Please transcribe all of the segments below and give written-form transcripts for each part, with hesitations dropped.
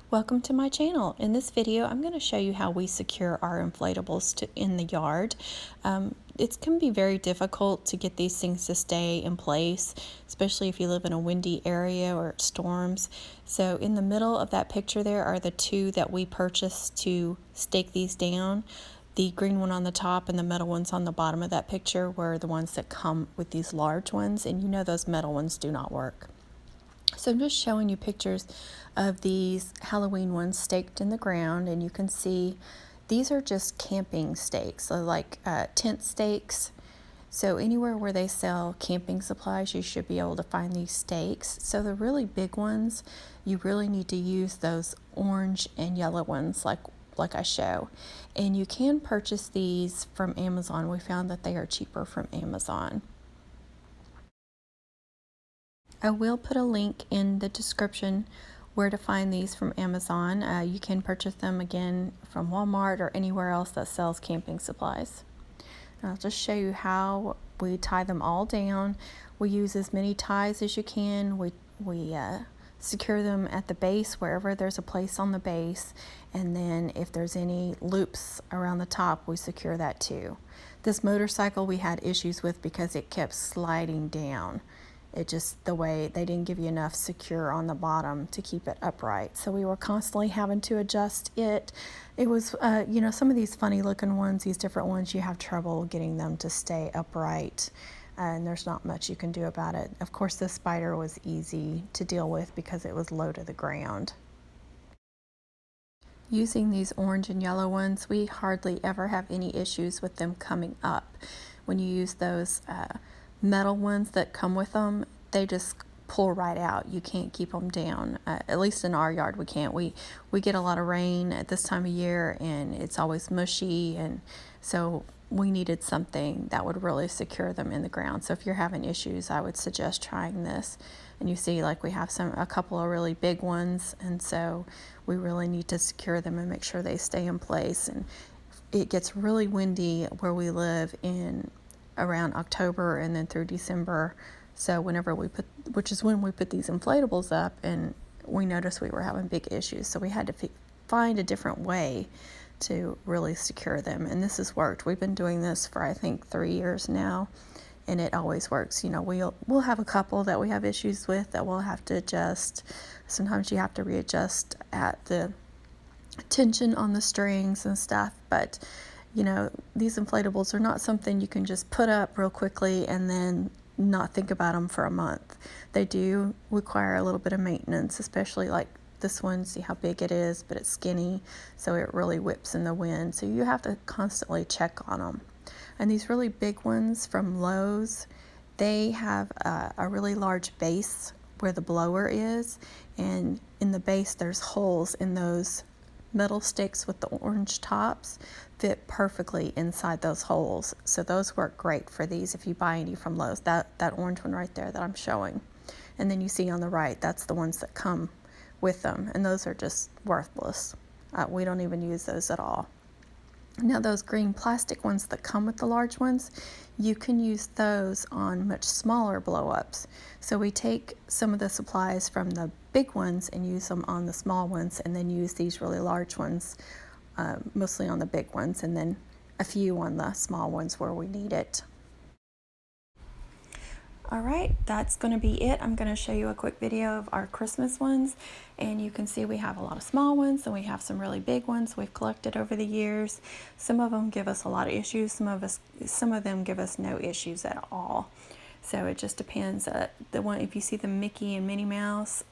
Welcome to my channel. In this video, I'm going to show you how we secure our inflatables in the yard. It can be very difficult to get these things to stay in place, especially if you live in a windy area or storms. So in the middle of that picture there are the two that we purchased to stake these down. The green one on the top and the metal ones on the bottom of that picture were the ones that come with these large ones, and you know those metal ones do not work. So I'm just showing you pictures of these Halloween ones staked in the ground, and you can see these are just camping stakes, so like tent stakes. So anywhere where they sell camping supplies, you should be able to find these stakes. So the really big ones, you really need to use those orange and yellow ones like I show. And you can purchase these from Amazon. We found that they are cheaper from Amazon. I will put a link in the description where to find these from Amazon. You can purchase them again from Walmart or anywhere else that sells camping supplies. And I'll just show you how we tie them all down. We use as many ties as you can. We secure them at the base wherever there's a place on the base, and then if there's any loops around the top, we secure that too. This motorcycle we had issues with because it kept sliding down. It just, the way they didn't give you enough secure on the bottom to keep it upright, so we were constantly having to adjust it. It was you know, some of these funny looking ones, these different ones, you have trouble getting them to stay upright, and there's not much you can do about it. Of course, this spider was easy to deal with because it was low to the ground. Using these orange and yellow ones, we hardly ever have any issues with them coming up. When you use those metal ones that come with them, they just pull right out. You can't keep them down. At least in our yard we can't. We get a lot of rain at this time of year, and it's always mushy, and so we needed something that would really secure them in the ground. So if you're having issues, I would suggest trying this. And you see, like, we have a couple of really big ones, and so we really need to secure them and make sure they stay in place. And it gets really windy where we live in around October and then through December. So whenever which is when we put these inflatables up, and we noticed we were having big issues. So we had to find a different way to really secure them, and this has worked. We've been doing this for I think 3 years now, and it always works. You know, we'll have a couple that we have issues with that we'll have to adjust. Sometimes you have to readjust at the tension on the strings and stuff, but you know, these inflatables are not something you can just put up real quickly and then not think about them for a month. They do require a little bit of maintenance, especially like this one. See how big it is, but it's skinny, so it really whips in the wind. So you have to constantly check on them. And these really big ones from Lowe's, they have a really large base where the blower is, and in the base there's holes in those metal sticks with the orange tops, fit perfectly inside those holes. So those work great for these if you buy any from Lowe's. That orange one right there that I'm showing, and then you see on the right, that's the ones that come with them, and those are just worthless. We don't even use those at all. Now those green plastic ones that come with the large ones, you can use those on much smaller blow-ups. So we take some of the supplies from the big ones and use them on the small ones, and then use these really large ones mostly on the big ones, and then a few on the small ones where we need it. All right, that's going to be it. I'm going to show you a quick video of our Christmas ones, and you can see we have a lot of small ones and we have some really big ones we've collected over the years. Some of them give us a lot of issues, some of them give us no issues at all. So it just depends. The one, if you see the Mickey and Minnie Mouse,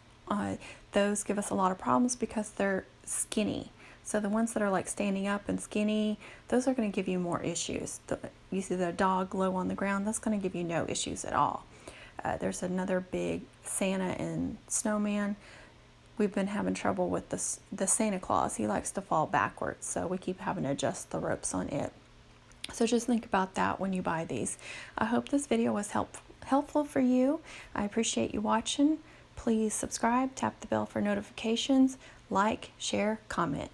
those give us a lot of problems because they're skinny. So the ones that are like standing up and skinny, those are going to give you more issues. You see the dog low on the ground, that's going to give you no issues at all. There's another big Santa and snowman. We've been having trouble with the Santa Claus. He likes to fall backwards, so we keep having to adjust the ropes on it. So just think about that when you buy these. I hope this video was helpful for you. I appreciate you watching. Please subscribe, tap the bell for notifications, like, share, comment.